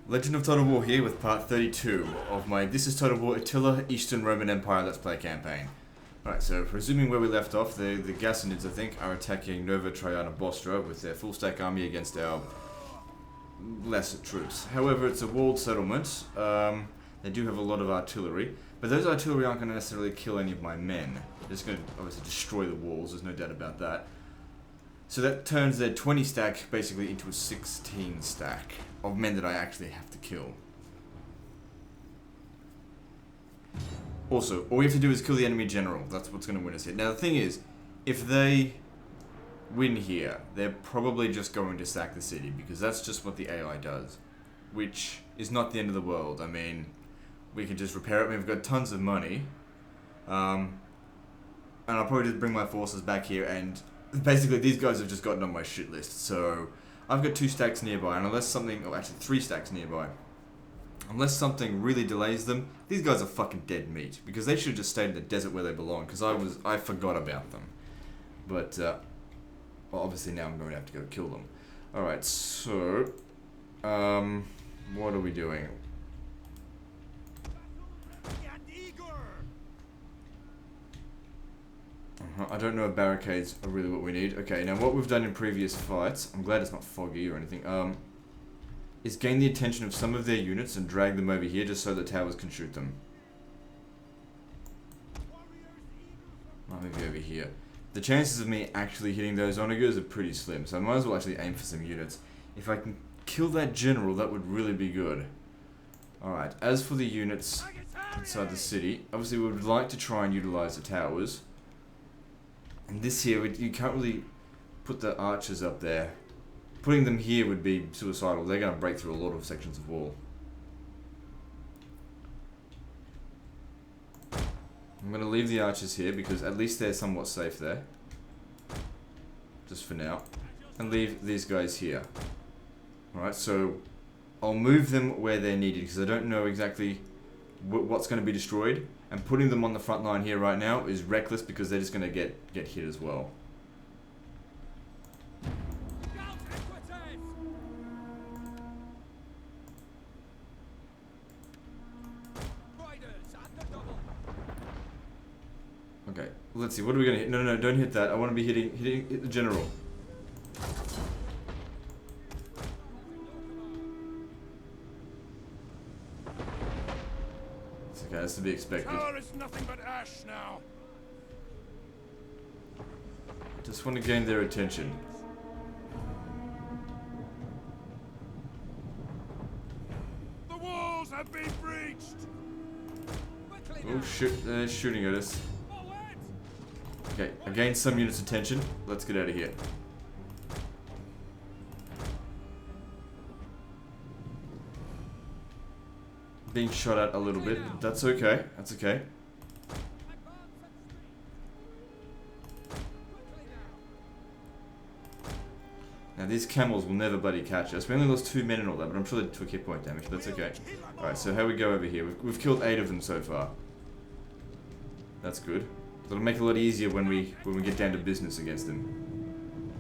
Legend of Total War here with part 32 of my This is Total War Attila Eastern Roman Empire Let's Play campaign. Alright, so resuming where we left off, the Gassinids, I think, are attacking Nova Triana Bostra with their full stack army against our lesser troops. However, it's a walled settlement. They do have a lot of artillery, but those artillery aren't going to necessarily kill any of my men. They're just going to obviously destroy the walls, there's no doubt about that. So that turns their 20 stack basically into a 16 stack of men that I actually have to kill. Also, all we have to do is kill the enemy general. That's what's going to win us here. Now the thing is, if they win here, they're probably just going to sack the city, because that's just what the AI does. Which is not the end of the world. I mean, we can just repair it. We've got tons of money. And I'll probably just bring my forces back here, and basically these guys have just gotten on my shit list. So I've got 2 stacks nearby, and unless something, oh actually 3 stacks nearby. Unless something really delays them, these guys are fucking dead meat, because they should have just stayed in the desert where they belong, because I forgot about them. But well, obviously now I'm going to have to go kill them. Alright, so what are we doing? I don't know if barricades are really what we need. Okay, now what we've done in previous fights, I'm glad it's not foggy or anything, is gain the attention of some of their units and drag them over here just so the towers can shoot them. Maybe over here. The chances of me actually hitting those onagers are pretty slim, so I might as well actually aim for some units. If I can kill that general, that would really be good. Alright, as for the units inside the city, obviously we would like to try and utilize the towers. And this here, you can't really put the archers up there. Putting them here would be suicidal. They're going to break through a lot of sections of wall. I'm going to leave the archers here because at least they're somewhat safe there. Just for now. And leave these guys here. Alright, so I'll move them where they're needed because I don't know exactly what's going to be destroyed. And putting them on the front line here right now is reckless because they're just going to get hit as well. Okay, let's see, what are we going to hit? No, don't hit that. I want to be hitting the general. Okay, that's to be expected. Is nothing but ash now. Just want to gain their attention. The walls have been breached. Oh shit, they're shooting at us. Okay, I gained some units' attention. Let's get out of here. Being shot at a little bit. That's okay. That's okay. Now these camels will never bloody catch us. We only lost 2 men and all that, but I'm sure they took hit point damage, but that's okay. Alright, so how we go over here? We've killed 8 of them so far. That's good. That'll make it a lot easier when we get down to business against them.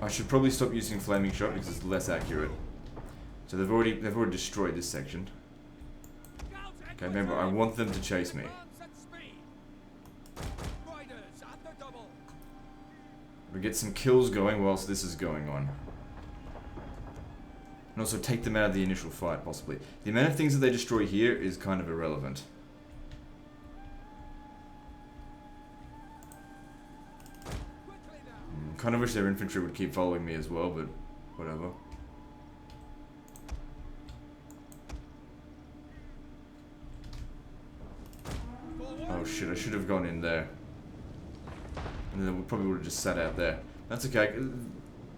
I should probably stop using flaming shot because it's less accurate. So they've already destroyed this section. Okay, remember, I want them to chase me. We get some kills going whilst this is going on. And also take them out of the initial fight, possibly. The amount of things that they destroy here is kind of irrelevant. Kind of wish their infantry would keep following me as well, but whatever. Oh shit, I should have gone in there. And then we probably would have just sat out there. That's okay.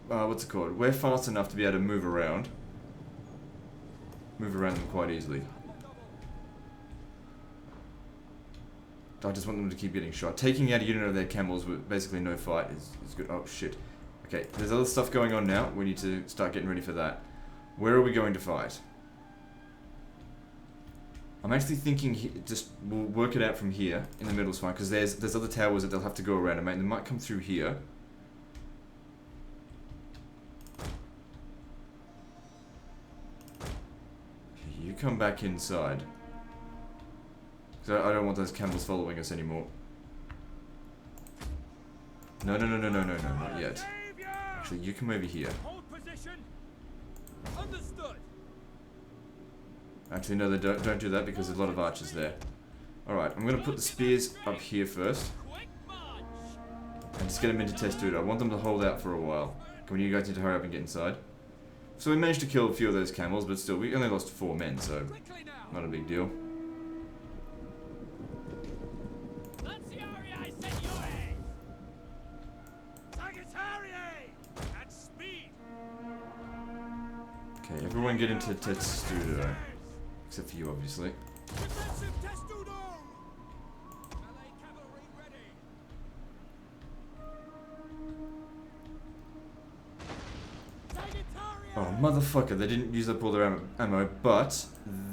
What's it called? We're fast enough to be able to move around. Move around them quite easily. I just want them to keep getting shot. Taking out a unit of their camels with basically no fight is good. Oh shit. Okay, there's other stuff going on now. We need to start getting ready for that. Where are we going to fight? I'm actually thinking we'll work it out from here. In the middle's fine, because there's other towers that they'll have to go around and they might come through here. come back inside. Because I don't want those camels following us anymore. No, not yet. Actually, you come over here. Actually, no, don't do that because there's a lot of archers there. Alright, I'm going to put the spears up here first. And just get them into test dude. I want them to hold out for a while. Come on, you guys need to hurry up and get inside. So we managed to kill a few of those camels, but still, we only lost 4 men, so not a big deal. Okay, everyone get into testudo. Except for you, obviously. Oh, motherfucker, they didn't use up all their ammo, but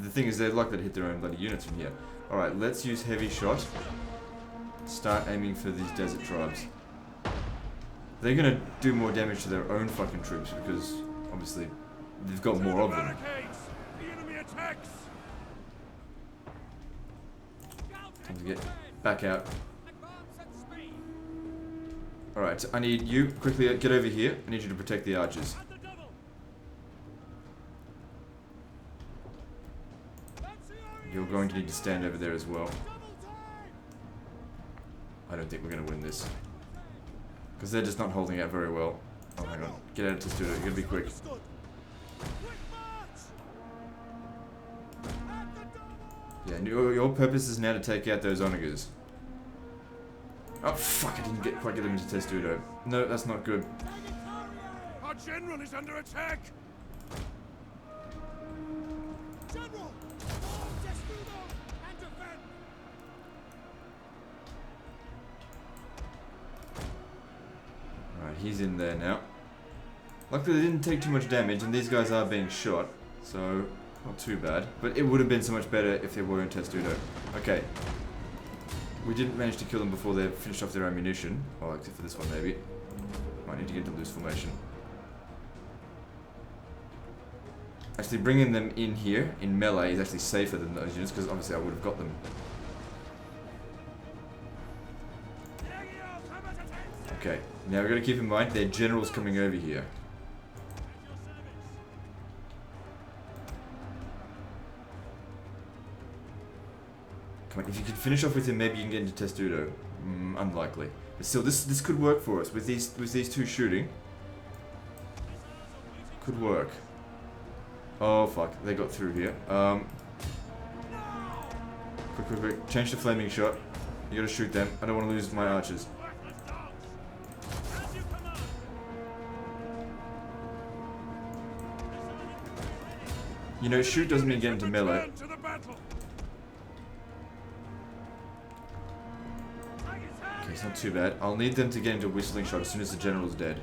the thing is they're likely to hit their own bloody units from here. Alright, let's use heavy shot. Start aiming for these desert tribes. They're gonna do more damage to their own fucking troops because, obviously, they've got more of them. Time to get back out. Alright, so I need you, quickly get over here. I need you to protect the archers. You're going to need to stand over there as well. I don't think we're going to win this. Because they're just not holding out very well. Oh my god. Get out of Testudo. You're going to be quick. Yeah, and your purpose is now to take out those onagers. Oh fuck, I didn't quite get them into Testudo. No, that's not good. Our general is under attack! General! Alright, he's in there now. Luckily they didn't take too much damage and these guys are being shot, so not too bad. But it would have been so much better if they were in Testudo. Okay. We didn't manage to kill them before they finished off their ammunition. Oh, except for this one maybe. Might need to get into loose formation. Actually, bringing them in here, in melee, is actually safer than those units, because obviously I would have got them. Okay, now we've got to keep in mind, their general's coming over here. Come on, if you can finish off with him, maybe you can get into Testudo. Unlikely. But still, this could work for us, with these two shooting. Could work. Oh fuck, they got through here. Quick. Change to flaming shot. You gotta shoot them. I don't want to lose my archers. You know, shoot doesn't mean get into melee. Okay, it's not too bad. I'll need them to get into whistling shot as soon as the general's dead.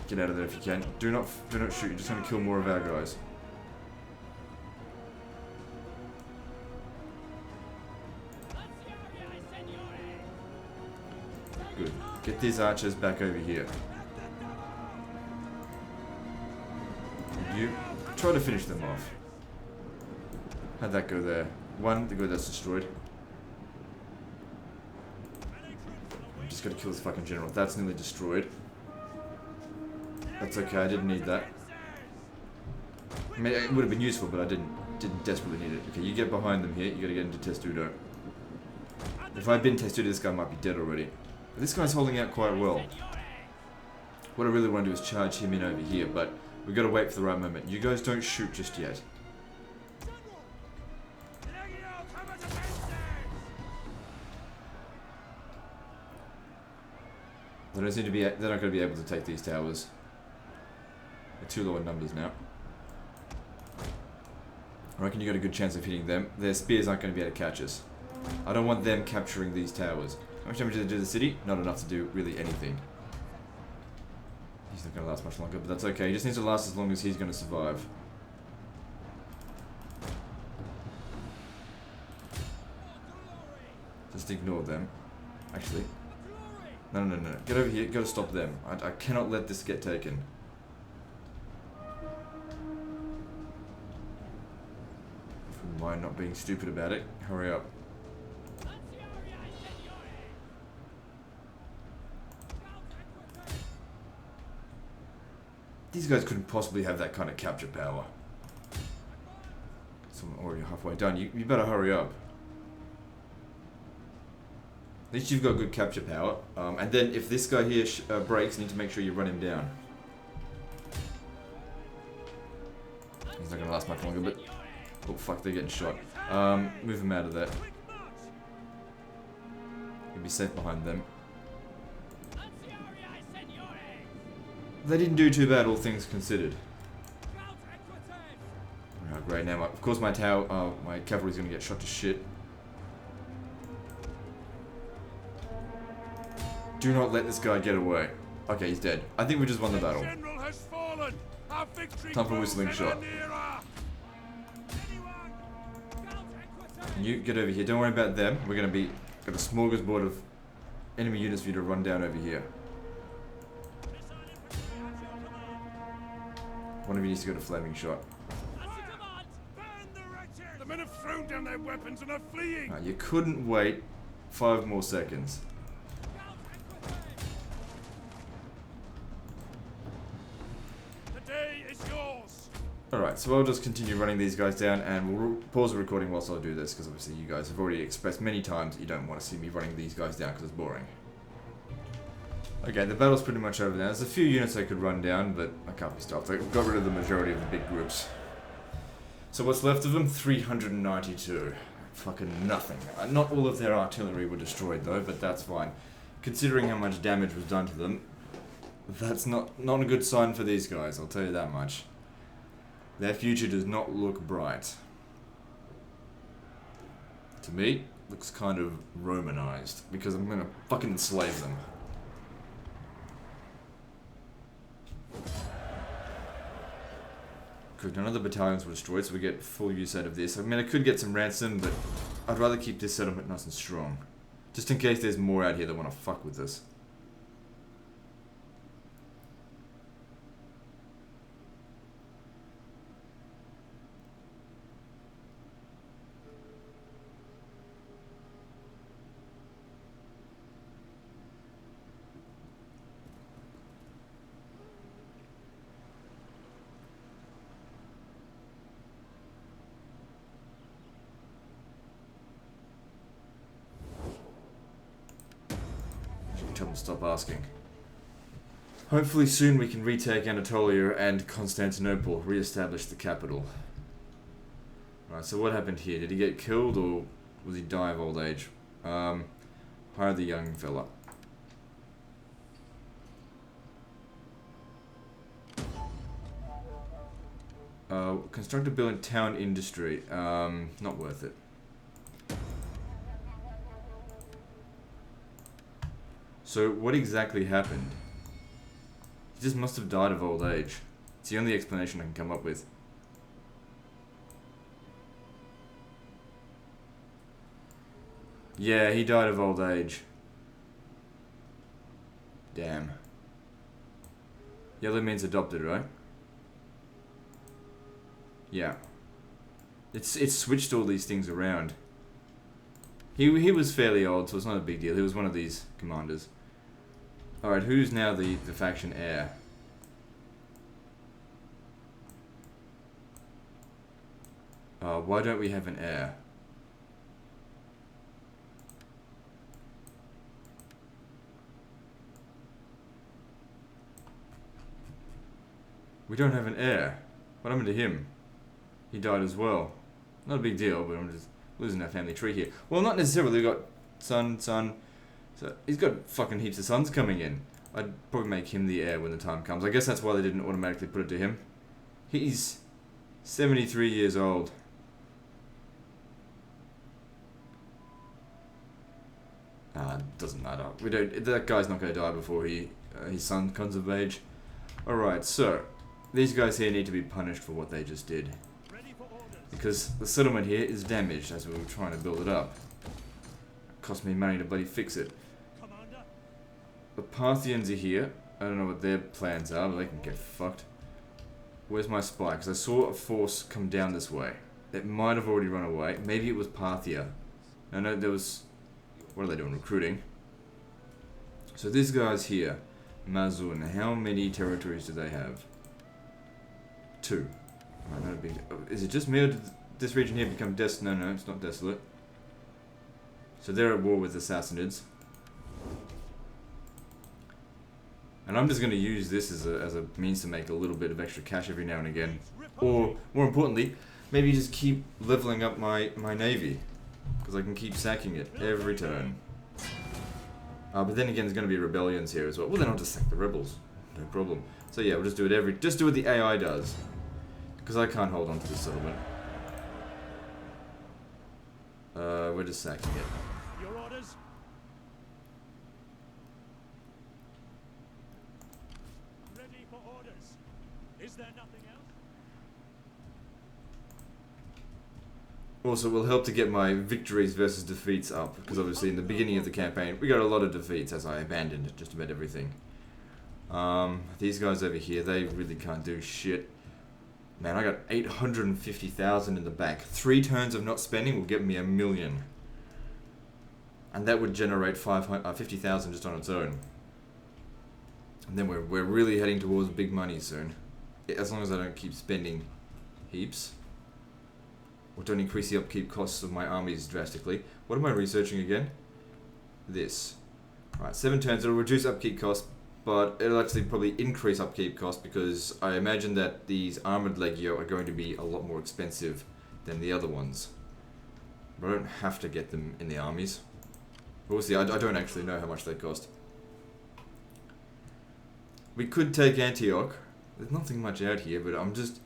Get out of there if you can. Do not shoot. You're just going to kill more of our guys. Good. Get these archers back over here. And you try to finish them off. How'd that go there? One, the good that's destroyed. I'm just going to kill this fucking general. That's nearly destroyed. That's okay, I didn't need that. I mean, it would have been useful, but I didn't desperately need it. Okay, you get behind them here, you gotta get into Testudo. If I'd been Testudo, this guy might be dead already. But this guy's holding out quite well. What I really want to do is charge him in over here, but we've got to wait for the right moment. You guys don't shoot just yet. They don't seem to be, they're not going to be able to take these towers. They're too low in numbers now. I reckon you got a good chance of hitting them. Their spears aren't going to be able to catch us. I don't want them capturing these towers. How much damage did they do to the city? Not enough to do really anything. He's not going to last much longer, but that's okay. He just needs to last as long as he's going to survive. Just ignore them. Actually, No, no, no, no. Get over here. Gotta stop them. I cannot let this get taken. If you mind not being stupid about it, hurry up. These guys couldn't possibly have that kind of capture power. Someone already halfway done. You better hurry up. At least you've got good capture power. And then if this guy here breaks, you need to make sure you run him down. He's not going to last much longer, but... Oh, fuck, they're getting shot. Move him out of there. You'll be safe behind them. They didn't do too bad, all things considered. Oh, great. Now, of course, my cavalry's going to get shot to shit. Do not let this guy get away. Okay, he's dead. I think we just won the battle. Time for whistling shot. You get over here. Don't worry about them. We're going to got a smorgasbord of enemy units for you to run down over here. One of you needs to go to flaming shot. The men have thrown down their weapons and are fleeing. You couldn't wait 5 more seconds. The day is yours. Alright, so I'll just continue running these guys down, and we'll pause the recording whilst I do this, because obviously you guys have already expressed many times that you don't want to see me running these guys down because it's boring. Okay, the battle's pretty much over now. There's a few units I could run down, but I can't be stopped. I got rid of the majority of the big groups. So what's left of them? 392. Fucking nothing. Not all of their artillery were destroyed though, but that's fine. Considering how much damage was done to them, that's not a good sign for these guys, I'll tell you that much. Their future does not look bright. To me, looks kind of Romanized, because I'm gonna fucking enslave them. Good, none of the battalions were destroyed, so we get full use out of this. I mean, I could get some ransom, but I'd rather keep this settlement nice and strong. Just in case there's more out here that want to fuck with us. Tell them to stop asking. Hopefully soon we can retake Anatolia and Constantinople, re-establish the capital. Right, so what happened here? Did he get killed or was he die of old age? Hire the young fella. Construct a building town industry. Not worth it. So, what exactly happened? He just must have died of old age. It's the only explanation I can come up with. Yeah, he died of old age. Damn. Yellow means adopted, right? Yeah. It's switched all these things around. He was fairly old, so it's not a big deal. He was one of these commanders. Alright, who's now the faction heir? Why don't we have an heir? We don't have an heir. What happened to him? He died as well. Not a big deal, but I'm just losing our family tree here. Well, not necessarily. We've got son. So he's got fucking heaps of sons coming in. I'd probably make him the heir when the time comes. I guess that's why they didn't automatically put it to him. He's 73 years old. Doesn't matter. That guy's not going to die before his son comes of age. Alright, so these guys here need to be punished for what they just did. Because the settlement here is damaged as we were trying to build it up. It cost me money to bloody fix it. The Parthians are here. I don't know what their plans are, but they can get fucked. Where's my spy? Because I saw a force come down this way. It might have already run away. Maybe it was Parthia. I know there was... What are they doing? Recruiting. So this guy's here. Mazun. How many territories do they have? 2. Alright, that'd be... Is it just me or did this region here become desolate? No, it's not desolate. So they're at war with the Gassinids. And I'm just going to use this as a means to make a little bit of extra cash every now and again. Or, more importantly, maybe just keep leveling up my navy. Because I can keep sacking it every turn. But then again, there's going to be rebellions here as well. Well, then I'll just sack the rebels. No problem. So yeah, we'll just do it just do what the AI does. Because I can't hold on to this settlement. We're just sacking it. Your orders? Ready for orders. Is there nothing else? Also, it will help to get my victories versus defeats up. Because obviously in the beginning of the campaign, we got a lot of defeats as I abandoned just about everything. These guys over here, they really can't do shit. Man, I got 850,000 in the bank. 3 turns of not spending will get me 1 million. And that would generate 50,000 just on its own. And then we're really heading towards big money soon. As long as I don't keep spending heaps. Or don't increase the upkeep costs of my armies drastically. What am I researching again? This. Alright, 7 turns. It'll reduce upkeep costs, but it'll actually probably increase upkeep costs because I imagine that these armored legio are going to be a lot more expensive than the other ones. But I don't have to get them in the armies. We'll see. I don't actually know how much they cost. We could take Antioch. There's nothing much out here, but I'm just...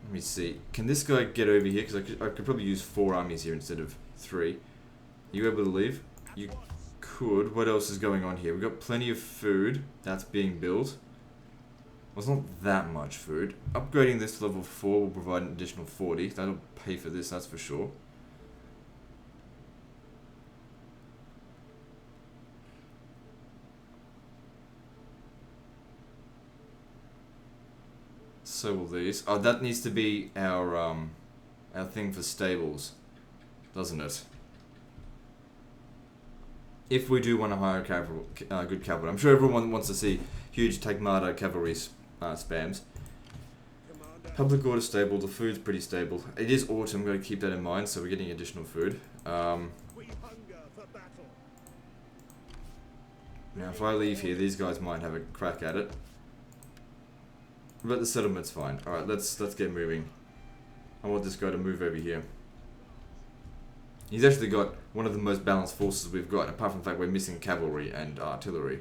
Let me see. Can this guy get over here? Because I could probably use 4 armies here instead of 3. You able to leave? You could. What else is going on here? We've got plenty of food. That's being built. Well, it's not that much food. Upgrading this to level 4 will provide an additional 40. That'll pay for this, that's for sure. So will these. Oh, that needs to be our thing for stables, doesn't it? If we do want to hire cavalry, good cavalry. I'm sure everyone wants to see huge Tagmata cavalry spams. Public order stable. The food's pretty stable. It is autumn. I'm going to keep that in mind. So we're getting additional food. Now, if I leave here, these guys might have a crack at it. But the settlement's fine. Alright, let's get moving. I want this guy to move over here. He's actually got one of the most balanced forces we've got, apart from the fact we're missing cavalry and artillery.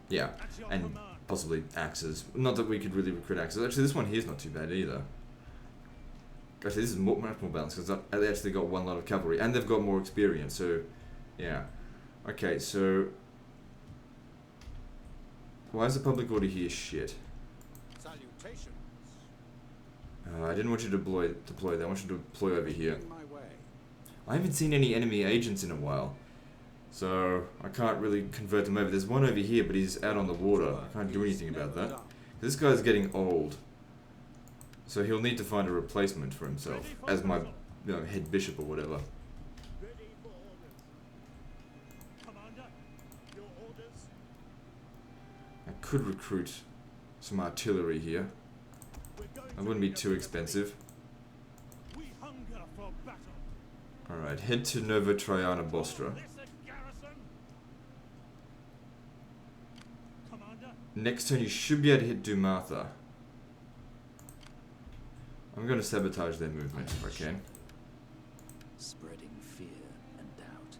Yeah, and possibly axes. Not that we could really recruit axes. Actually, this one here's not too bad either. Actually, this is much more balanced, because they actually got 1 lot of cavalry, and they've got more experience, so... Yeah. Okay, so... Why is the public order here shit? Salutations. I didn't want you to deploy there. I want you to deploy over here. I haven't seen any enemy agents in a while, so I can't really convert them over. There's one over here, but he's out on the water. I can't do anything about that. This guy's getting old, so he'll need to find a replacement for himself as my head bishop or whatever. I could recruit some artillery here. That wouldn't be too expensive. Alright, head to Nova Triana Bostra. Next turn you should be able to hit Dumatha. I'm going to sabotage their movement if I can. Spreading fear and doubt.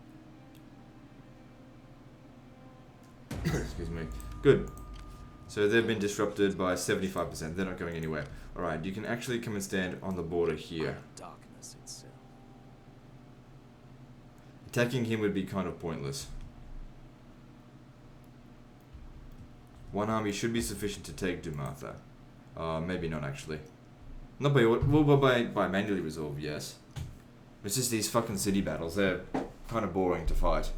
Excuse me. Good. So they've been disrupted by 75%. They're not going anywhere. Alright, you can actually come and stand on the border here. Darkness itself. Attacking him would be kind of pointless. 1 army should be sufficient to take Dumatha. Maybe not actually. Not by by manually resolve, yes. It's just these fucking city battles. They're kind of boring to fight.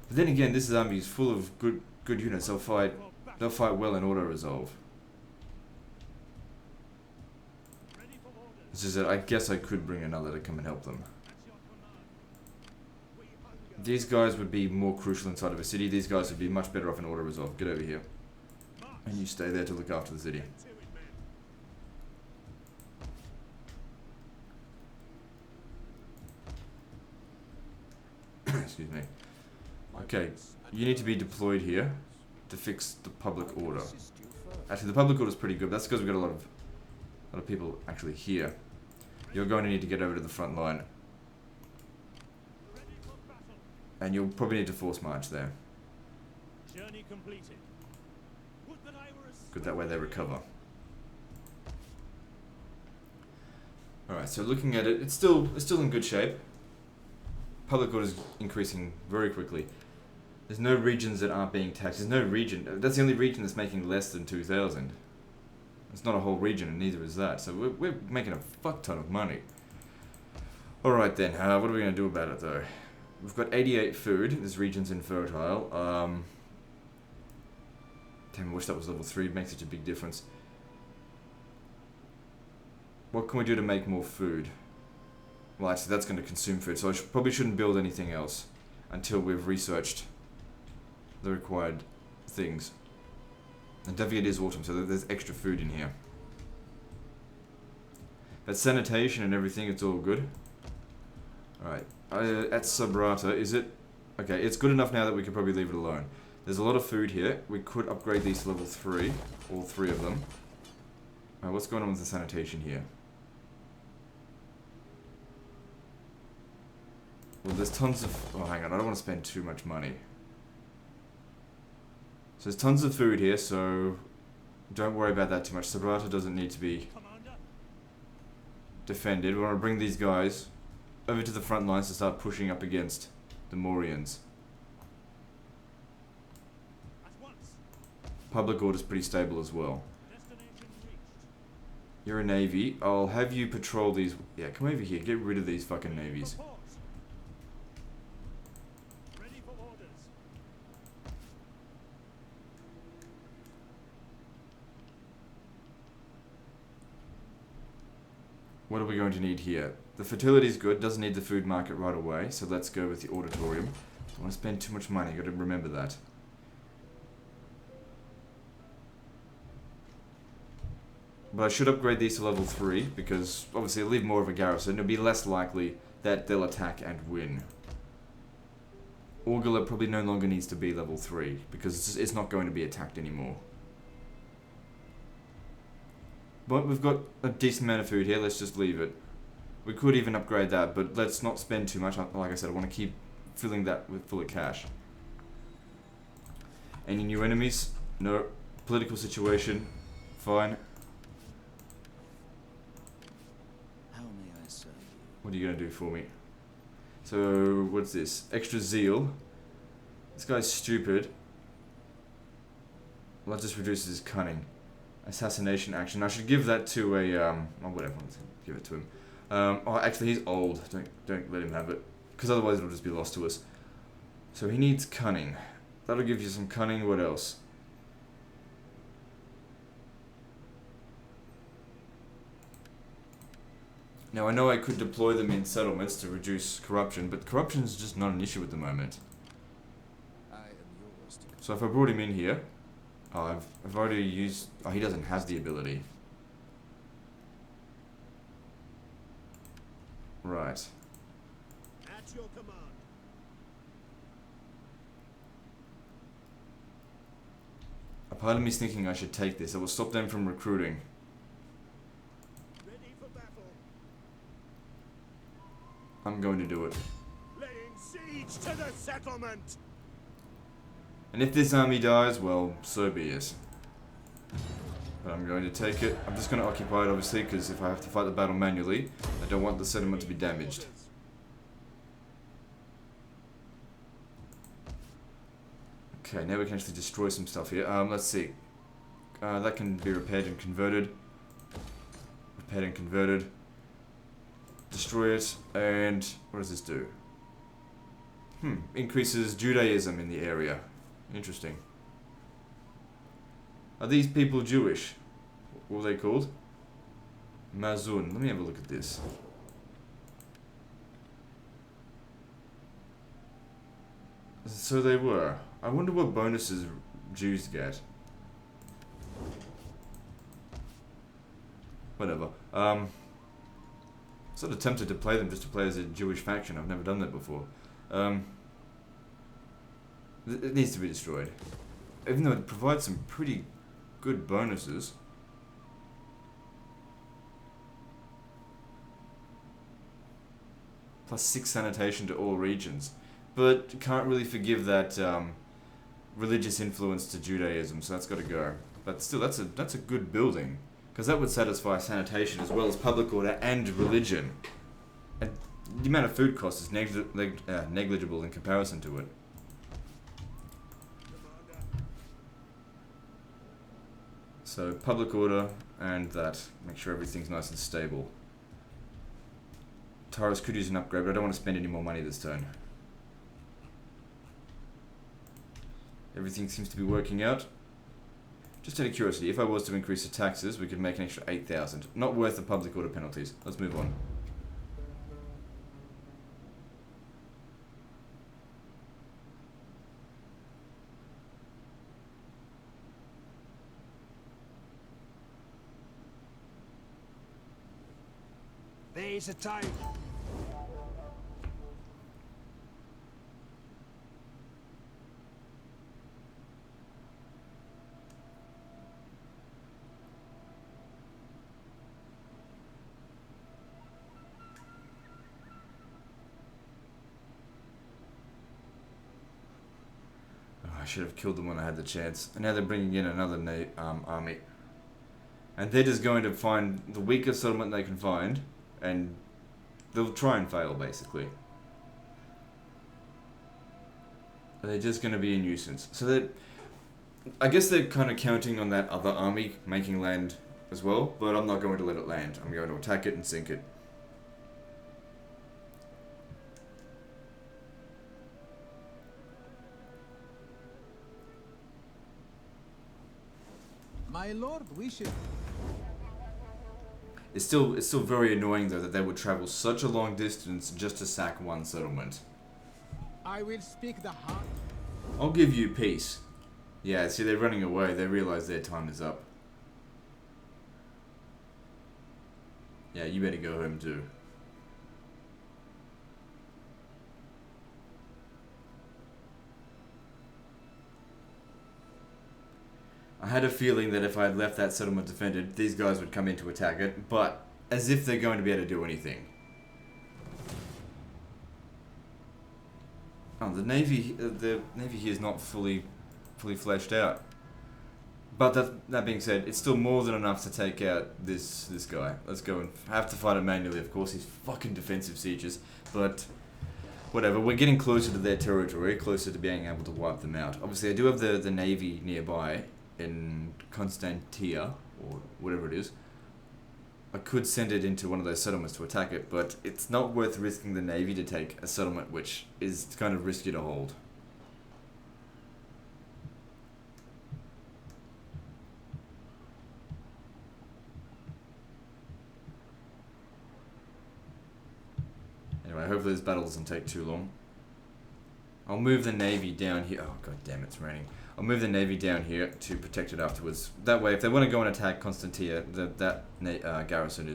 But then again, this army is full of good units. They'll fight well in auto-resolve. This is it. I guess I could bring another to come and help them. These guys would be more crucial inside of a city. These guys would be much better off in auto-resolve. Get over here. And you stay there to look after the city. Excuse me. Okay, you need to be deployed here to fix the public order. Actually, the public order is pretty good. That's because we've got a lot of people actually here. You're going to need to get over to the front line. And you'll probably need to force march there. Journey completed. Would that I were a Good, that way they recover. Alright, so looking at it, it's still in good shape. Public order is increasing very quickly. There's no regions that aren't being taxed. There's no region. That's the only region that's making less than 2,000. It's not a whole region, and neither is that. So we're making a fuck ton of money. Alright then, what are we going to do about it though? We've got 88 food. This region's infertile. Damn, I wish that was level 3. It makes such a big difference. What can we do to make more food? Well, actually, that's going to consume food, so I probably shouldn't build anything else until we've researched the required things. And definitely it is autumn, so there's extra food in here. But sanitation and everything, it's all good. Alright, at Subrata, is it? Okay, it's good enough now that we could probably leave it alone. There's a lot of food here. We could upgrade these to level 3, all 3 of them. Alright, what's going on with the sanitation here? Well, there's tons of... Oh, hang on, I don't want to spend too much money. So there's tons of food here, so don't worry about that too much. Subrata doesn't need to be defended. We want to bring these guys over to the front lines to start pushing up against the Morians. Public order's pretty stable as well. You're a navy. I'll have you patrol these... Yeah, come over here. Get rid of these fucking navies. What are we going to need here? The fertility is good, doesn't need the food market right away, so let's go with the auditorium. Don't want to spend too much money, got to remember that. But I should upgrade these to level 3, because obviously it'll leave more of a garrison, it'll be less likely that they'll attack and win. Orgula probably no longer needs to be level 3, because it's not going to be attacked anymore. But we've got a decent amount of food here, let's just leave it. We could even upgrade that, but let's not spend too much. Like I said, I want to keep filling that full of cash. Any new enemies? No. Political situation? Fine. How may I serve you? What are you going to do for me? So, what's this? Extra zeal. This guy's stupid. Well, that just reduces his cunning. Assassination action. I should give that to a, oh, whatever, let's give it to him. Oh, actually, he's old. Don't let him have it. Because otherwise it'll just be lost to us. So he needs cunning. That'll give you some cunning. What else? Now, I know I could deploy them in settlements to reduce corruption, but corruption is just not an issue at the moment. I am yours to... So if I brought him in here... Oh, I've already used... Oh, he doesn't have the ability. Right. At your command. A part of me's thinking I should take this. It will stop them from recruiting. Ready for battle. I'm going to do it. Laying siege to the settlement. And if this army dies, well, so be it. But I'm going to take it. I'm just going to occupy it, obviously, because if I have to fight the battle manually, I don't want the settlement to be damaged. Okay, now we can actually destroy some stuff here. Let's see. That can be repaired and converted. Repaired and converted. Destroy it, and what does this do? Increases Judaism in the area. Interesting. Are these people Jewish? What were they called? Mazun. Let me have a look at this. So they were. I wonder what bonuses Jews get. Whatever. Sort of tempted to play them just to play as a Jewish faction. I've never done that before. It needs to be destroyed. Even though it provides some pretty good bonuses. Plus 6 sanitation to all regions. But can't really forgive that religious influence to Judaism, so that's got to go. But still, that's a good building. Because that would satisfy sanitation as well as public order and religion. And the amount of food cost is negligible in comparison to it. So public order and that. Make sure everything's nice and stable. Taurus could use an upgrade, but I don't want to spend any more money this turn. Everything seems to be working out. Just out of curiosity, if I was to increase the taxes, we could make an extra 8,000. Not worth the public order penalties. Let's move on. There's a time. I should have killed them when I had the chance. And now they're bringing in another army. And they're just going to find the weakest settlement they can find. And they'll try and fail, basically. And they're just going to be a nuisance. So that, I guess they're kind of counting on that other army making land as well. But I'm not going to let it land. I'm going to attack it and sink it. My lord wishes. It's still very annoying though that they would travel such a long distance just to sack one settlement. I will speak the heart. I'll give you peace. Yeah, see they're running away. They realize their time is up. Yeah, you better go home too. I had a feeling that if I had left that settlement defended, these guys would come in to attack it, but as if they're going to be able to do anything. Oh, the navy here is not fully fleshed out. But that being said, it's still more than enough to take out this guy. Let's go and have to fight it manually, of course. He's fucking defensive sieges, but whatever. We're getting closer to their territory, closer to being able to wipe them out. Obviously, I do have the navy nearby. In Constantia, or whatever it is. I could send it into one of those settlements to attack it, but it's not worth risking the navy to take a settlement which is kind of risky to hold. Anyway, hopefully this battle doesn't take too long. I'll move the navy down here. Oh god damn, it's raining. I'll move the navy down here to protect it afterwards. That way, if they want to go and attack Constantia, that garrison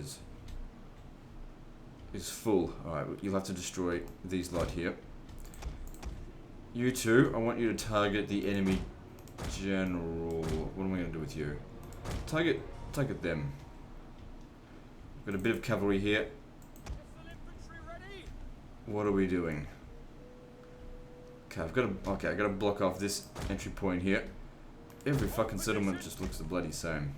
is full. Alright, you'll have to destroy these lot here. You two, I want you to target the enemy general. What am I going to do with you? Target them. Got a bit of cavalry here. What are we doing? Okay, I gotta block off this entry point here. Every fucking settlement just looks the bloody same.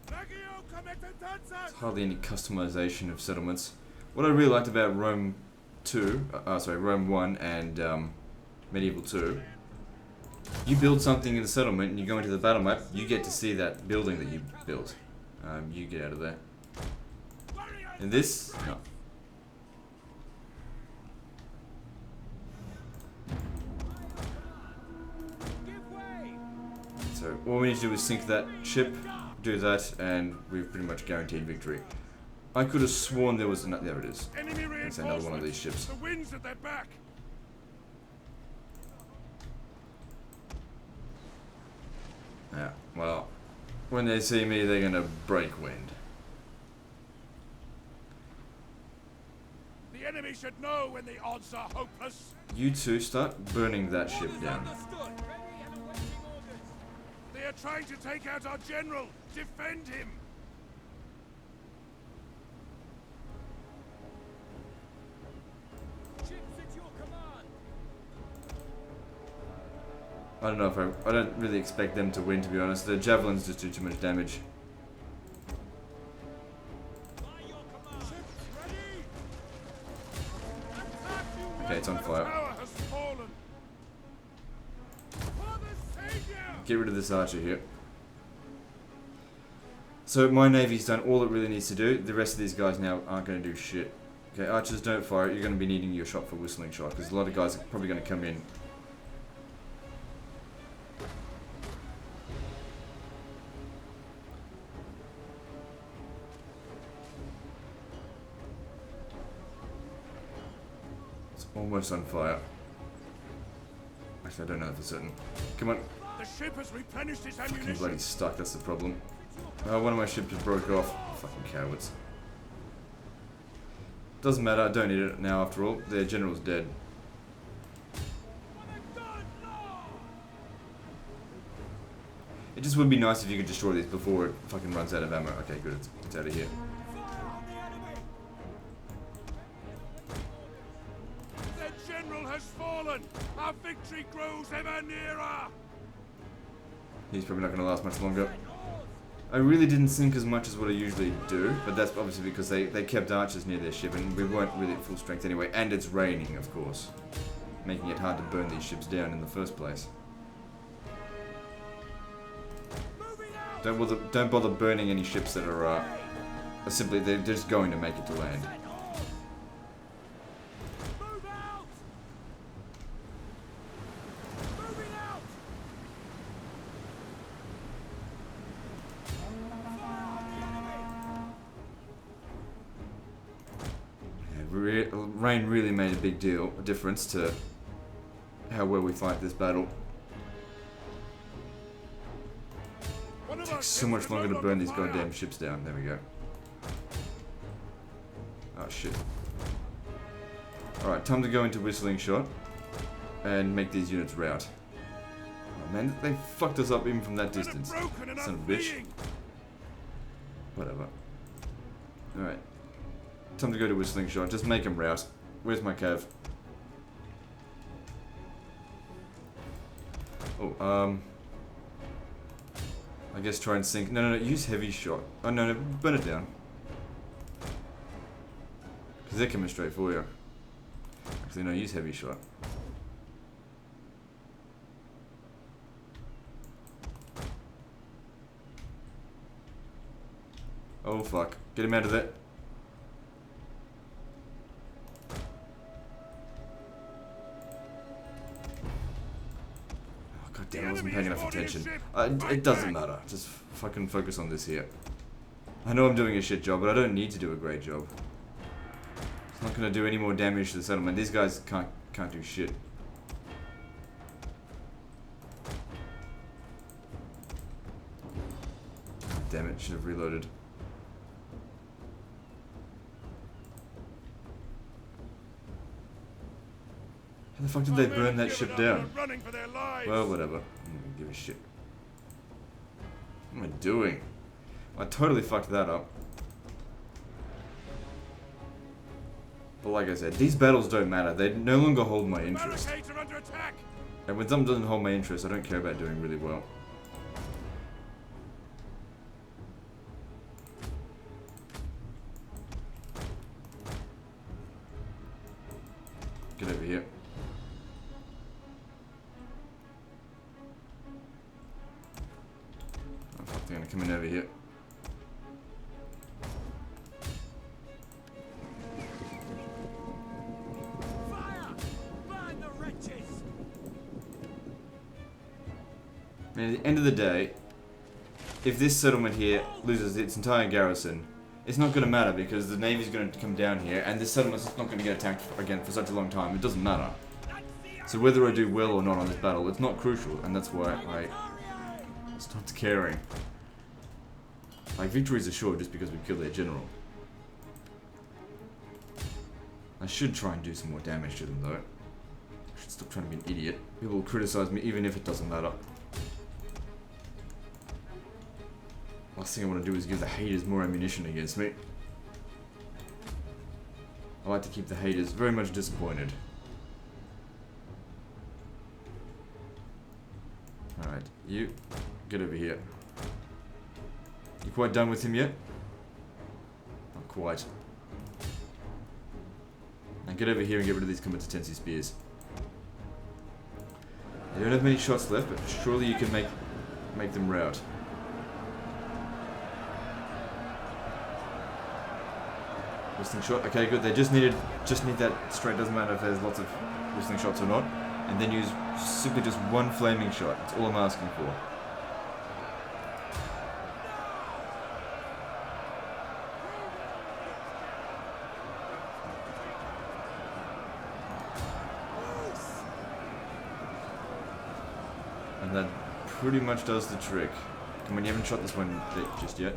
There's hardly any customization of settlements. What I really liked about Rome 1 and Medieval 2, you build something in the settlement and you go into the battle map, you get to see that building that you built. You get out of there. And this, no. all we need to do is sink that ship, do that, and we've pretty much guaranteed victory. I could have sworn there was another. There it is. Enemy It's another one of these ships. The wind's at their back. Yeah, well, when they see me, they're gonna break wind. The enemy should know when the odds are hopeless. You two start burning that ship down. They are trying to take out our general. Defend him. I don't know if I don't really expect them to win, to be honest. The javelins just do too much damage. Okay, it's on fire. Power has fallen. Get rid of this archer here. So my navy's done all it really needs to do. The rest of these guys now aren't going to do shit. Okay, archers, don't fire. You're going to be needing your shot for whistling shot, because a lot of guys are probably going to come in. It's almost on fire. Actually, I don't know for certain. Come on. The ship has replenished its Fucking ammunition. bloody stuck, that's the problem. One of my ships just broke off. Fucking cowards. Doesn't matter, I don't need it now after all. Their general's dead. It just would be nice if you could destroy this before it fucking runs out of ammo. Okay, good, it's out of here. The general has fallen. Our victory grows ever nearer. He's probably not going to last much longer. I really didn't sink as much as what I usually do, but that's obviously because they kept archers near their ship and we weren't really at full strength anyway, and it's raining, of course, making it hard to burn these ships down in the first place. Don't bother burning any ships that are simply, they're just going to make it to land. Rain really made a big difference to how well we fight this battle. It takes so much longer to burn these goddamn ships down. There we go. Oh shit. Alright, time to go into whistling shot and make these units rout. Oh man, they fucked us up even from that distance. Son of a bitch. Whatever. Alright. Time to go to whistling shot. Just make them rout. Where's my cav? Oh, I guess try and sink. No, use heavy shot. Oh, no, burn it down. Because they're coming straight for you. Actually, no, use heavy shot. Oh, fuck. Get him out of there. Damn, I wasn't paying enough attention. It doesn't matter. Just fucking focus on this here. I know I'm doing a shit job, but I don't need to do a great job. It's not going to do any more damage to the settlement. These guys can't do shit. Damn it, should have reloaded. How the fuck did they burn that ship down? Well, whatever. I don't give a shit. What am I doing? I totally fucked that up. But like I said, these battles don't matter. They no longer hold my interest. And when something doesn't hold my interest, I don't care about doing really well. Get over here. Oh fuck, they're gonna come in over here. And at the end of the day, if this settlement here loses its entire garrison, it's not going to matter because the Navy's going to come down here and this settlement's not going to get attacked again for such a long time. It doesn't matter. So whether I do well or not on this battle, it's not crucial, and that's why I stopped caring. Like, victory is assured just because we kill their general. I should try and do some more damage to them though. I should stop trying to be an idiot. People will criticize me even if it doesn't matter. Last thing I want to do is give the haters more ammunition against me. I like to keep the haters very much disappointed. Alright, you get over here. You quite done with him yet? Not quite. Now get over here and get rid of these competency spears. You don't have many shots left, but surely you can make them rout. Whistling shot. Okay, good. They just need that straight. Doesn't matter if there's lots of whistling shots or not. And then use simply just one flaming shot. That's all I'm asking for. And that pretty much does the trick. Come on, you haven't shot this one just yet.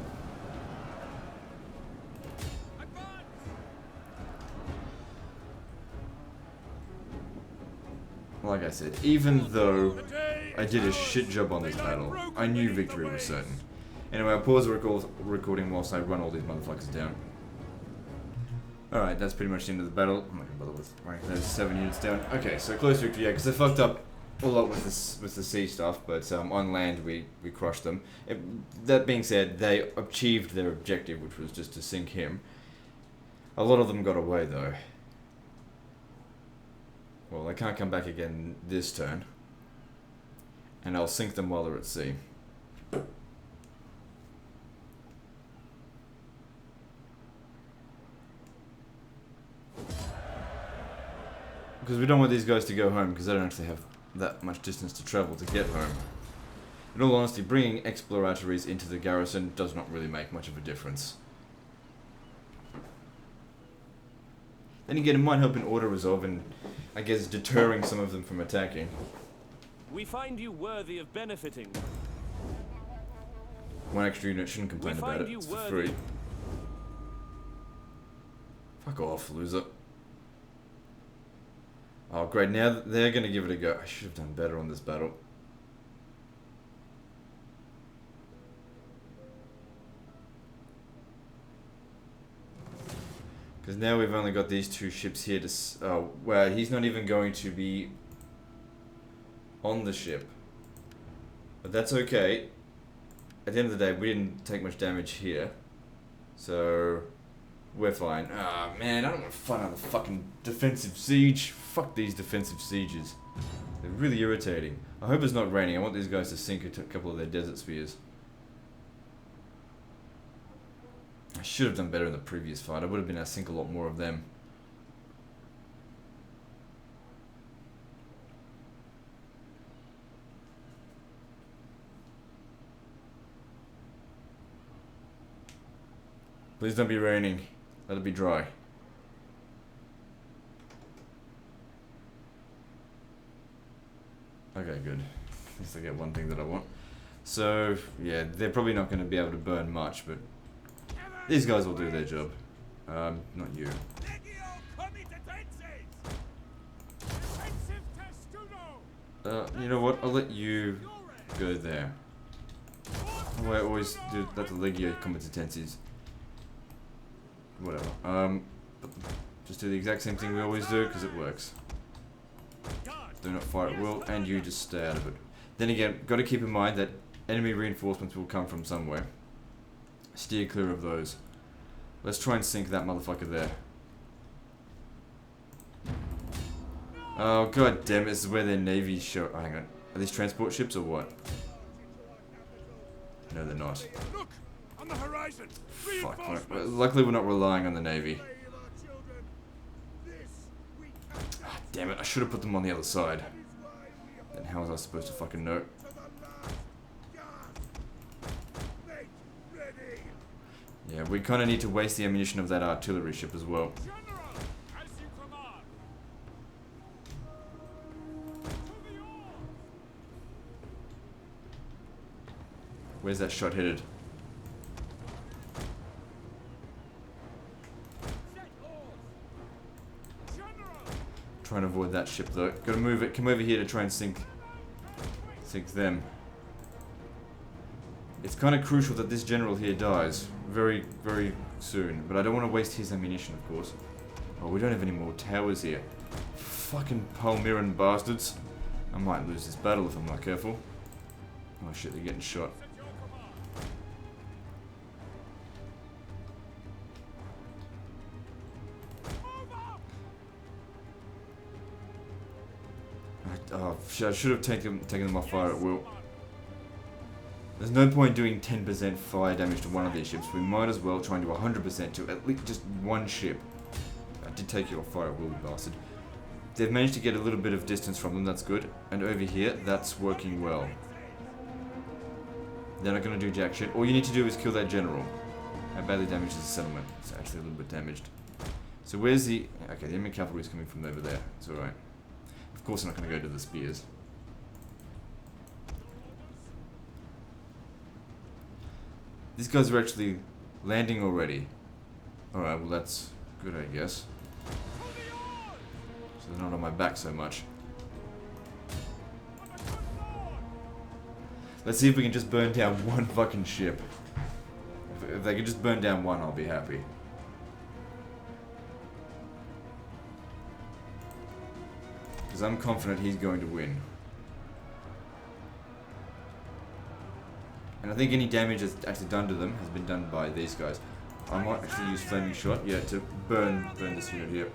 Like I said, even though I did a shit job on this battle, I knew victory was certain. Anyway, I'll pause the recording whilst I run all these motherfuckers down. Alright, that's pretty much the end of the battle. I'm not gonna bother with ranking those 7 units down. Okay, so close victory, yeah, because I fucked up a lot with the sea stuff, but on land we crushed them. That being said, they achieved their objective, which was just to sink him. A lot of them got away though. Well, they can't come back again this turn. And I'll sink them while they're at sea. Because we don't want these guys to go home, because they don't actually have that much distance to travel to get home. In all honesty, bringing exploratories into the garrison does not really make much of a difference. Then again, it might help in order resolve and, I guess, deterring some of them from attacking. We find you worthy of benefiting. One extra unit, shouldn't complain about it. It's for free. Fuck off, loser. Oh great, now they're gonna give it a go. I should have done better on this battle. Because now we've only got these two ships here to... Oh, well, he's not even going to be on the ship. But that's okay. At the end of the day, we didn't take much damage here. So, we're fine. Ah, man, I don't want to fight another fucking defensive siege. Fuck these defensive sieges. They're really irritating. I hope it's not raining. I want these guys to sink a couple of their desert spears. I should have done better in the previous fight. I would have been able to sink a lot more of them. Please don't be raining. Let it be dry. Okay, good. At least I get one thing that I want. So, yeah, they're probably not going to be able to burn much, but these guys will do their job. Not you. You know what? I'll let you go there. Oh, I always do that to Legio competencies. Whatever. Just do the exact same thing we always do, because it works. Do not fight at will, and you just stay out of it. Then again, got to keep in mind that enemy reinforcements will come from somewhere. Steer clear of those. Let's try and sink that motherfucker there. Oh god damn it, this is where their navy show. Oh, hang on. Are these transport ships or what? No, they're not. Look, on the horizon. Fuck. Luckily we're not relying on the navy. Ah, damn it, I should have put them on the other side. Then how was I supposed to fucking know? Yeah, we kind of need to waste the ammunition of that artillery ship as well. General, as you command. To the oars. Where's that shot headed? Set oars. General. Trying to avoid that ship though. Gotta move it. Come over here to try and sink them. It's kind of crucial that this general here dies very, very soon. But I don't want to waste his ammunition, of course. Oh, we don't have any more towers here. Fucking Palmyran bastards. I might lose this battle if I'm not careful. Oh shit, they're getting shot. Set your command. Move up. Oh, shit, I should have taken them off fire at will. There's no point doing 10% fire damage to one of these ships. We might as well try and do 100% to at least just one ship. I did take you off fire at will, you bastard. They've managed to get a little bit of distance from them, that's good. And over here, that's working well. They're not going to do jack shit. All you need to do is kill that general. How badly damaged is the settlement? It's actually a little bit damaged. So where's the... Okay, the enemy cavalry is coming from over there. It's alright. Of course I'm not going to go to the spears. These guys are actually landing already. Alright, well that's good, I guess. So they're not on my back so much. Let's see if we can just burn down one fucking ship. If they can just burn down one, I'll be happy. Because I'm confident he's going to win. And I think any damage that's actually done to them has been done by these guys. I might actually use flaming shot, yeah, to burn this unit here.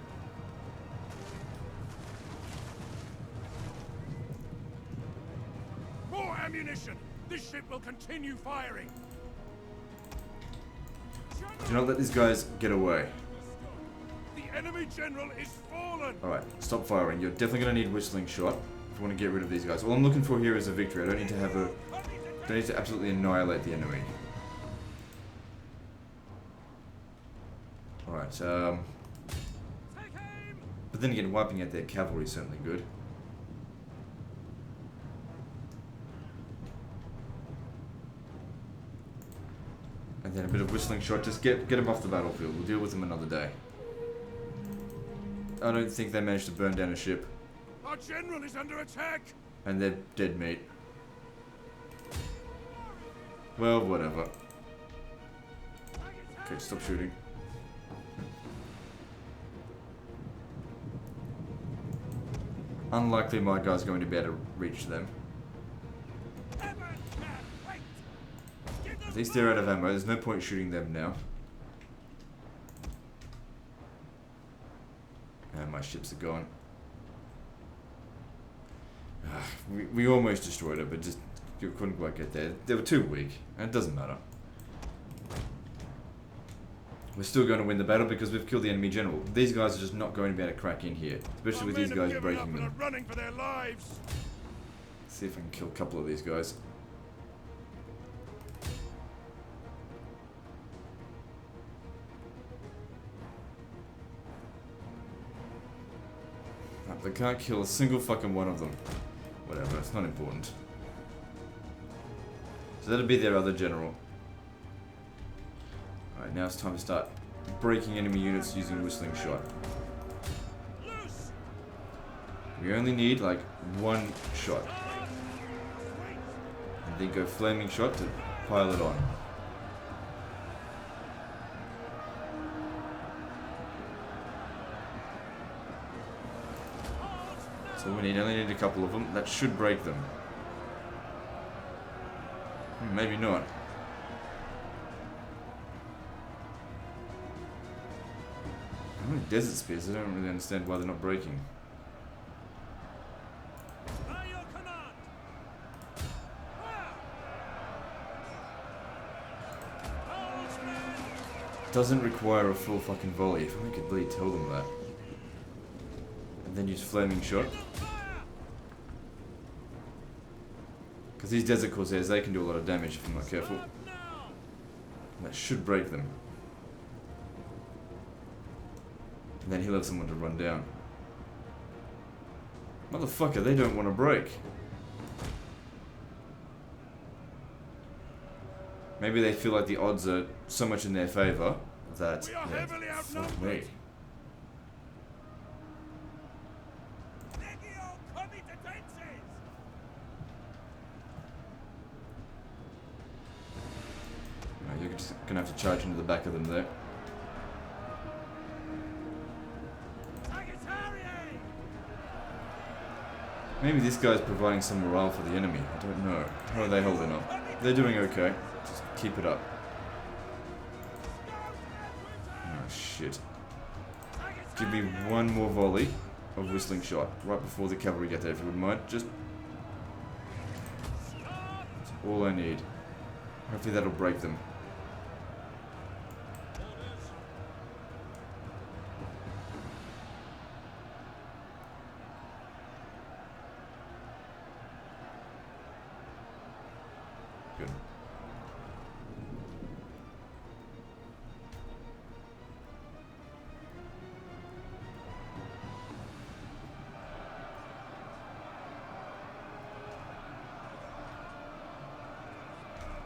More ammunition. This ship will continue firing. Do not let these guys get away. The enemy general is fallen. Alright, stop firing. You're definitely going to need whistling shot if you want to get rid of these guys. All I'm looking for here is a victory. I don't need to have a... Don't need to absolutely annihilate the enemy. Alright, but then again, wiping out their cavalry is certainly good. And then a bit of whistling shot, just get them off the battlefield. We'll deal with them another day. I don't think they managed to burn down a ship. Our general is under attack. And they're dead meat. Well, whatever. Okay, stop shooting. Unlikely my guy's going to be able to reach them. At least they're out of ammo. There's no point shooting them now. And my ships are gone. We almost destroyed it, but just couldn't quite get there. They were too weak, and it doesn't matter. We're still going to win the battle because we've killed the enemy general. These guys are just not going to be able to crack in here, especially with these guys breaking them. Running for their lives. Let's see if I can kill a couple of these guys. They can't kill a single fucking one of them. Whatever, it's not important. So that'll be their other general. Alright, now it's time to start breaking enemy units using whistling shot. We only need like one shot. And then go flaming shot to pile it on. So we only need a couple of them. That should break them. Maybe not. Desert spears, I don't really understand why they're not breaking. By your command. Doesn't require a full fucking volley. If only I could really tell them that. And then use flaming shot. Because these desert corsairs, they can do a lot of damage if I'm not careful. That should break them. And then he'll have someone to run down. Motherfucker, they don't want to break. Maybe they feel like the odds are so much in their favor that... We are yeah, heavily fuck outnumbered. me. You're just gonna have to charge into the back of them there. Maybe this guy's providing some morale for the enemy. I don't know. How are they holding up? They're doing okay. Just keep it up. Oh shit. Give me one more volley of whistling shot right before the cavalry get there, if you wouldn't mind. Just... that's all I need. Hopefully that'll break them. Good.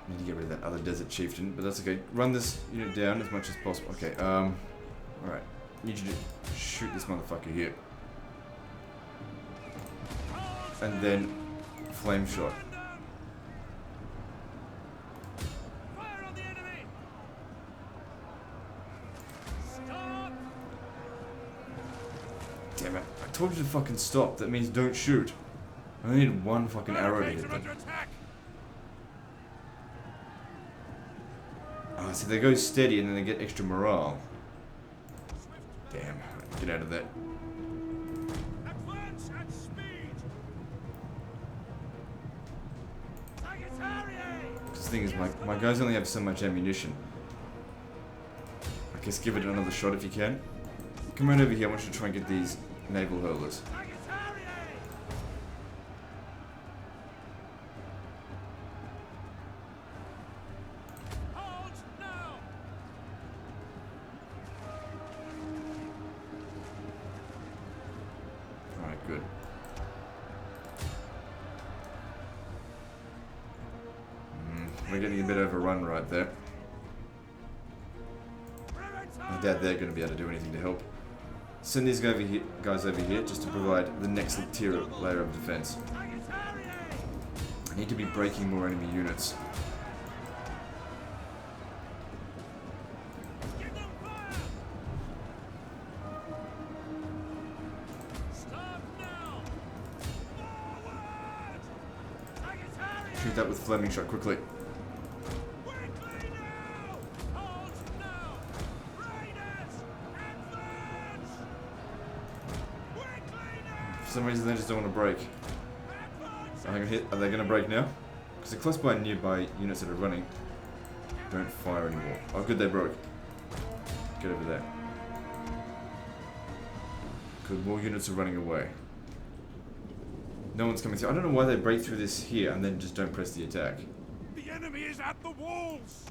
Need to get rid of that other desert chieftain, but that's okay. Run this unit down as much as possible. Okay, alright. Need you to shoot this motherfucker here. And then flame shot. Damn it. I told you to fucking stop. That means don't shoot. I only need one fucking arrow to hit them. Oh, so they go steady and then they get extra morale. Damn. Get out of that. Advance at speed. Because the thing is, my guys only have so much ammunition. I guess give it another shot if you can. Come on over here. I want you to try and get these naval hurlers. Alright, good. We're getting a bit overrun right there. I doubt they're going to be able to do anything to help. Send these guys over here just to provide the next tier layer of defense. I need to be breaking more enemy units. Shoot that with flaming shot quickly. For some reason they just don't want to break. Are they going to break now? Because they're close by nearby units that are running. Don't fire anymore. Oh good, they broke. Get over there. Good, more units are running away. No one's coming through. I don't know why they break through this here and then just don't press the attack. The enemy is at the walls.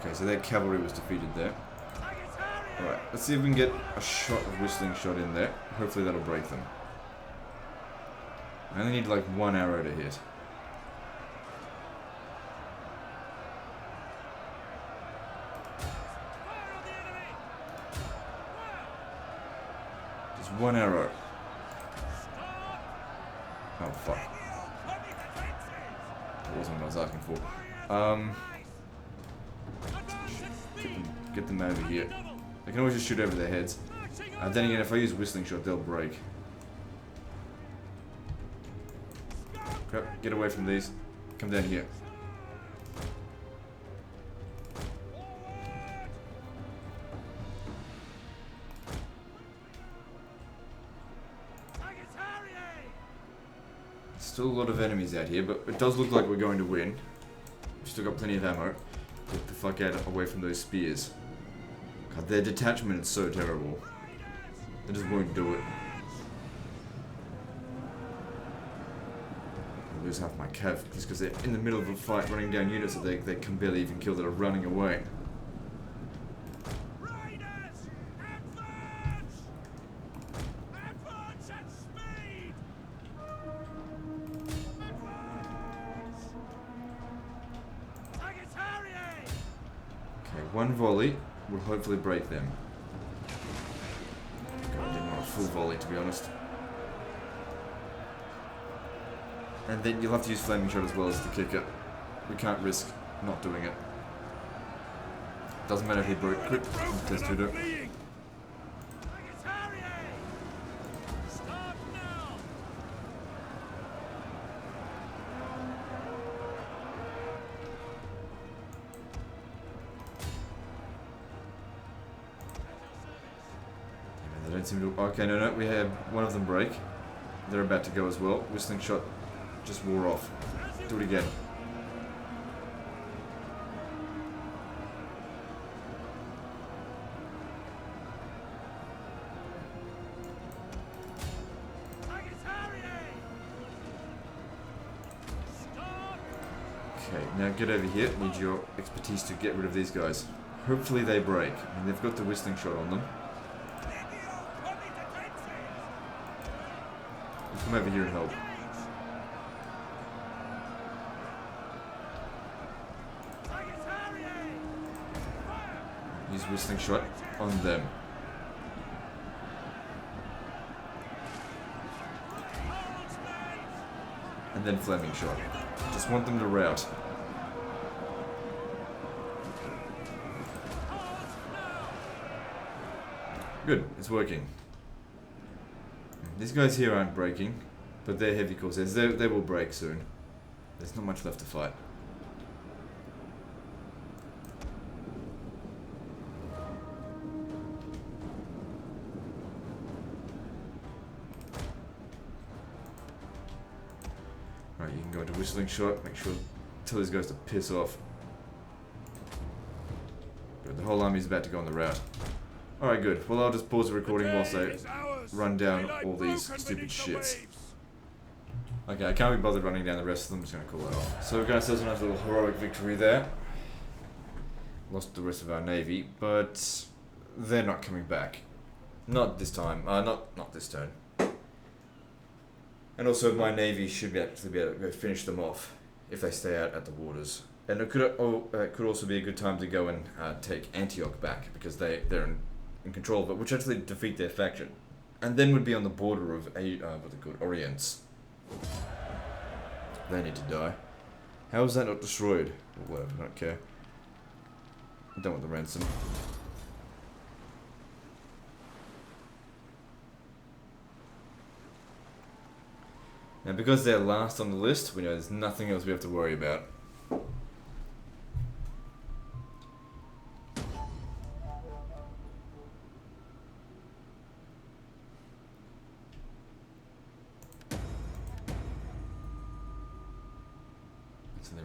Okay, so their cavalry was defeated there. Alright, let's see if we can get a shot of whistling shot in there. Hopefully that'll break them. I only need like one arrow to hit. Just one arrow. Oh fuck. That wasn't what I was asking for. Get them over here. They can always just shoot over their heads. Then again, if I use whistling shot, they'll break. Crap, get away from these. Come down here. Still a lot of enemies out here, but it does look like we're going to win. We've still got plenty of ammo. Get the fuck out away from those spears. God, their detachment is so terrible. They just won't do it. lose half my cav just because they're in the middle of a fight running down units that they can barely even kill that are running away. Raiders! Advance! Advance at speed! Advance! Sagittarius! Okay, one volley will hopefully break them. God, I didn't want a full volley to be honest. And then you'll have to use flaming shot as well as the kicker. We can't risk not doing it. Doesn't matter if he broke crit. Test to do it. Fleeing! Start now! They don't seem to. Okay, no, we have one of them break. They're about to go as well. Whistling shot just wore off. Do it again. Okay, now get over here. Need your expertise to get rid of these guys. Hopefully they break. I mean, they've got the whistling shot on them. Let's come over here and help. Use whistling shot on them. And then flaming shot. Just want them to rout. Good, it's working. These guys here aren't breaking, but they're heavy corsairs. They will break soon. There's not much left to fight. Right, you can go into whistling shot. Make sure tell these guys to piss off. Good, the whole army's about to go on the route. Alright, good. Well, I'll just pause the recording whilst I run down all these stupid shits. Okay, I can't be bothered running down the rest of them. I'm just going to call that off. So we're going to have a nice little heroic victory there. Lost the rest of our navy, but they're not coming back. Not this time. Not this turn. And also, my navy should actually be able to go finish them off if they stay out at the waters. And it could also be a good time to go and take Antioch back because they're in control of it, which actually defeat their faction, and then would be on the border of what they call Orients. They need to die. How is that not destroyed? Or whatever, I don't care. I'm done with the ransom. Now, because they're last on the list, we know there's nothing else we have to worry about.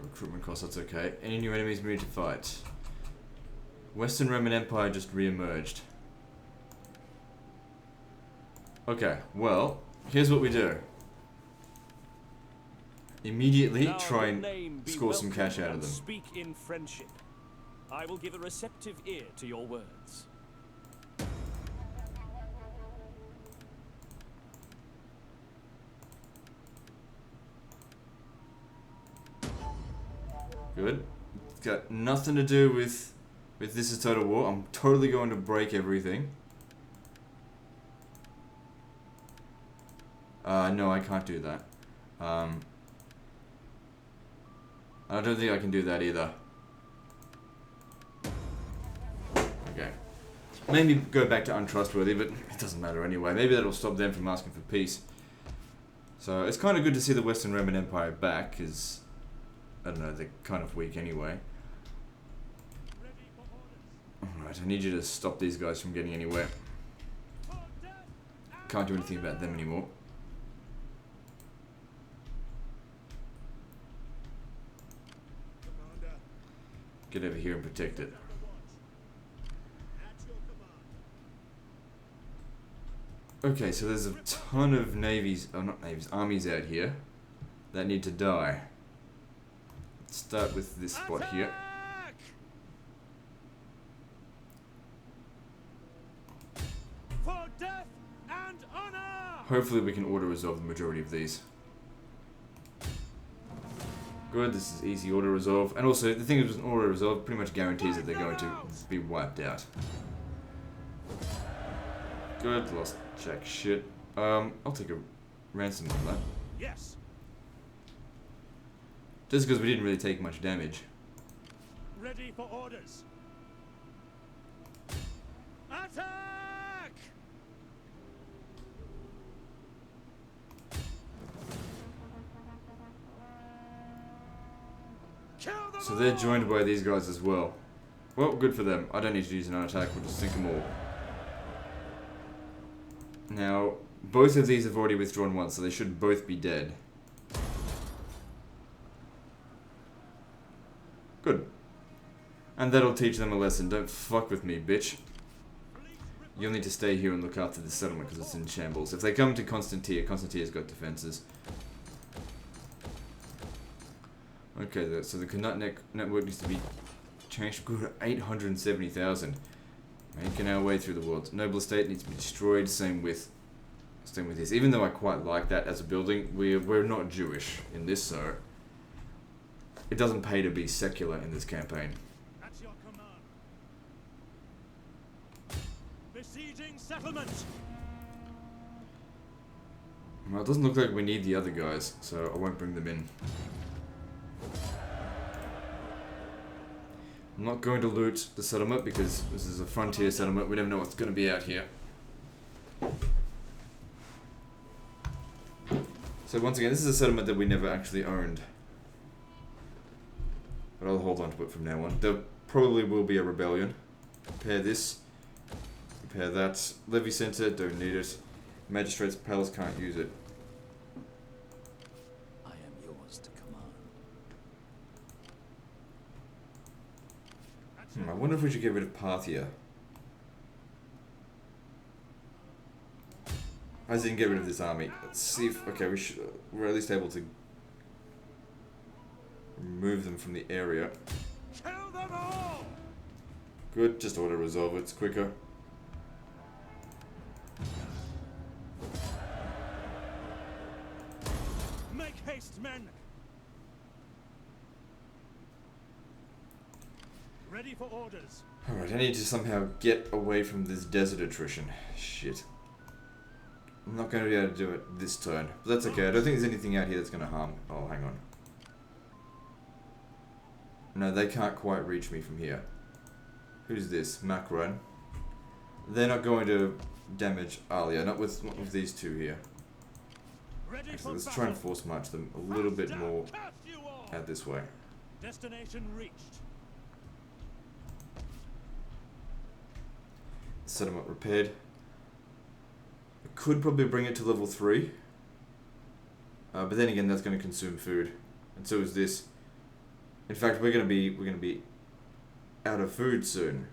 Recruitment costs, that's okay. Any new enemies we need to fight? Western Roman Empire just re-emerged. Okay, well, here's what we do. Immediately Now try your name and be score some welcomed cash out of and them. Speak in friendship. I will give a receptive ear to your words. Good. It's got nothing to do with this is total war. I'm totally going to break everything. No, I can't do that. I don't think I can do that either. Okay. Maybe go back to untrustworthy, but it doesn't matter anyway. Maybe that'll stop them from asking for peace. So it's kind of good to see the Western Roman Empire back, because I don't know, they're kind of weak anyway. Alright, I need you to stop these guys from getting anywhere. Can't do anything about them anymore. Get over here and protect it. Okay, so there's a ton of navies, not navies, armies out here. that need to die. Let's start with this spot here. Attack! For death and honor! Hopefully we can auto-resolve the majority of these. Good, this is easy auto-resolve. And also, the thing is with an auto-resolve pretty much guarantees that they're going to be wiped out. Good, lost jack shit. I'll take a ransom on that. Yes. Just because we didn't really take much damage. Ready for orders. Attack! Kill them So they're all! joined by these guys as well. Well, good for them. I don't need to use an attack, we'll just sink them all. Now, both of these have already withdrawn once, so they should both be dead. Good. And that'll teach them a lesson. Don't fuck with me, bitch. You'll need to stay here and look after this settlement because it's in shambles. If they come to Constantia, Constantia's got defenses. Okay, so the Canut network needs to be changed. Good, 870,000. Making our way through the world. Noble estate needs to be destroyed. Same with this. Even though I quite like that as a building, we're not Jewish in this, so it doesn't pay to be secular in this campaign. At your command. Besieging settlement. Well, it doesn't look like we need the other guys, so I won't bring them in. I'm not going to loot the settlement because this is a frontier settlement. We never know what's going to be out here. So once again, this is a settlement that we never actually owned. But I'll hold on to it from now on. There probably will be a rebellion. Repair this. Repair that. Levy center, don't need it. Magistrate's palace, can't use it. I am yours to command. I wonder if we should get rid of Parthia. I didn't get rid of this army. Let's see if... Okay, we're at least able to remove them from the area. Kill them all! Good, just auto-resolve it, it's quicker. Make haste, men! Ready for orders. Alright, I need to somehow get away from this desert attrition. Shit. I'm not going to be able to do it this turn. But that's okay, I don't think there's anything out here that's going to harm... Oh, hang on. No, they can't quite reach me from here. Who's this? Macron. They're not going to damage Alia, not with these two here. Ready Actually, for let's battle. try and force march them a little bit more Curse you all! out this way. Destination reached. Settlement repaired. I could probably bring it to level 3. But then again, that's going to consume food. And so is this. In fact, we're going to be out of food soon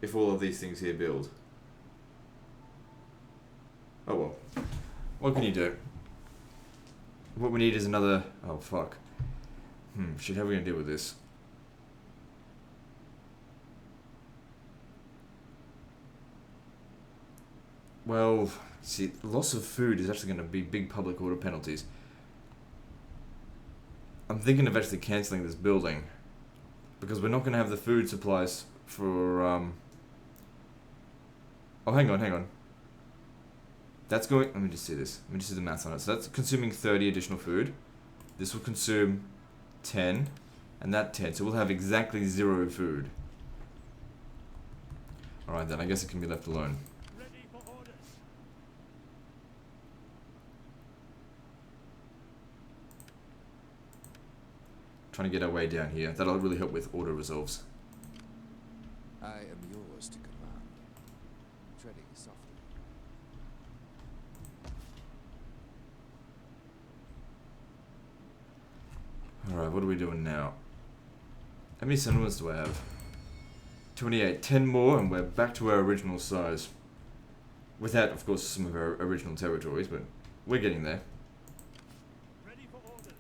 if all of these things here build. Oh well. What can you do? What we need is another... Oh fuck. Shit, how are we going to deal with this? Well, see, loss of food is actually going to be big public order penalties. I'm thinking of actually cancelling this building. Because we're not going to have the food supplies for, Oh, hang on. That's going... Let me just see this. Let me just see the math on it. So that's consuming 30 additional food. This will consume 10. And that 10. So we'll have exactly 0 food. Alright then, I guess it can be left alone. Ready for orders. Trying to get our way down here. That'll really help with auto resolves. I am yours to command. Treading softly. Alright, what are we doing now? How many settlements do I have? 28. 10 more and we're back to our original size. Without, of course, some of our original territories, but we're getting there. Ready for orders.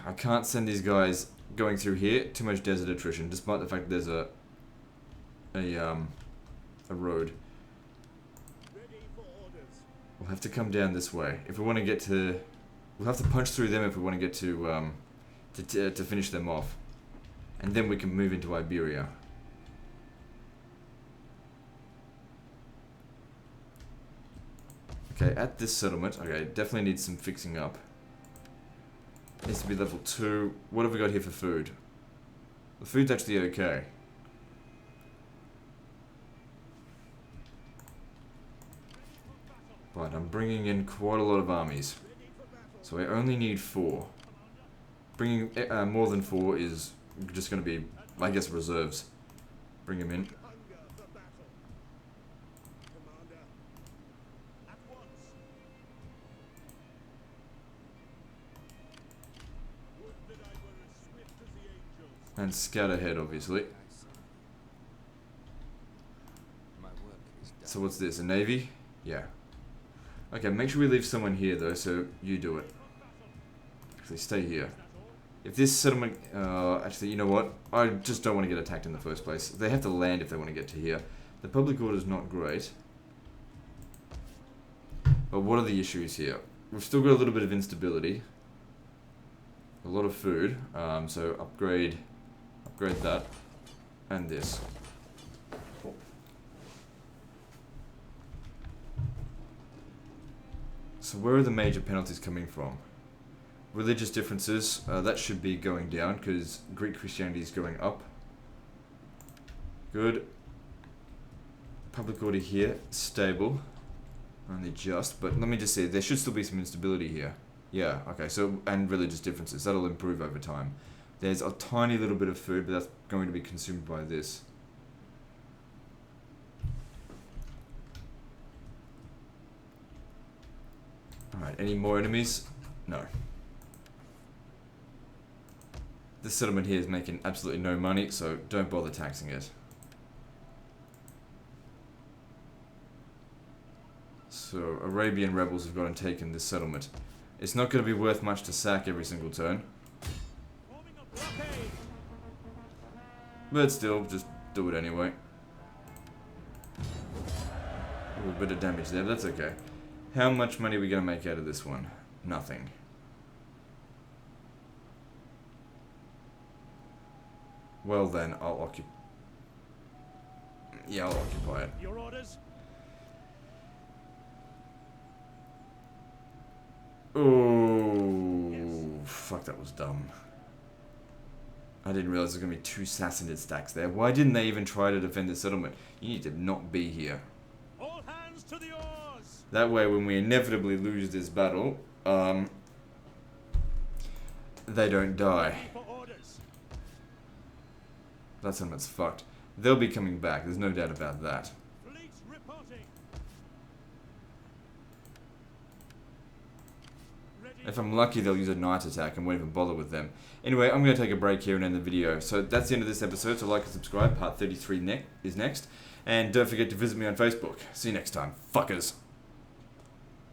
I can't send these guys going through here. Too much desert attrition, despite the fact there's a road. We'll have to come down this way if we want to get to. We'll have to punch through them if we want to get to finish them off, and then we can move into Iberia. Okay, at this settlement, okay, definitely needs some fixing up. Needs to be level 2. What have we got here for food? The food's actually okay. But I'm bringing in quite a lot of armies. So I only need 4. Bringing more than 4 is just going to be, I guess, reserves. Bring them in. And scout ahead, obviously. So what's this, a navy? Yeah. Okay, make sure we leave someone here though, so you do it. Actually, stay here. If this settlement... actually, you know what? I just don't want to get attacked in the first place. They have to land if they want to get to here. The public order is not great. But what are the issues here? We've still got a little bit of instability. A lot of food. So upgrade that. And this. So where are the major penalties coming from? Religious differences, that should be going down because Greek Christianity is going up. Good. Public order here, stable. Only just, but let me just say, there should still be some instability here. Yeah, okay, so, and religious differences, that'll improve over time. There's a tiny little bit of food, but that's going to be consumed by this. Alright, any more enemies? No. This settlement here is making absolutely no money, so don't bother taxing it. So, Arabian rebels have gone and taken this settlement. It's not going to be worth much to sack every single turn. But still, just do it anyway. A little bit of damage there, but that's okay. How much money are we going to make out of this one? Nothing. Well then, I'll occupy... Yeah, I'll occupy it. Your orders? Oh, Yes. Fuck, that was dumb. I didn't realize there was going to be 2 Sassanid stacks there. Why didn't they even try to defend the settlement? You need to not be here. All hands to the oars! That way, when we inevitably lose this battle, they don't die. For orders. That settlement's fucked. They'll be coming back, there's no doubt about that. Fleets reporting. Ready. If I'm lucky, they'll use a night attack and won't even bother with them. Anyway, I'm going to take a break here and end the video. So that's the end of this episode, so like and subscribe. Part 33 is next. And don't forget to visit me on Facebook. See you next time, fuckers.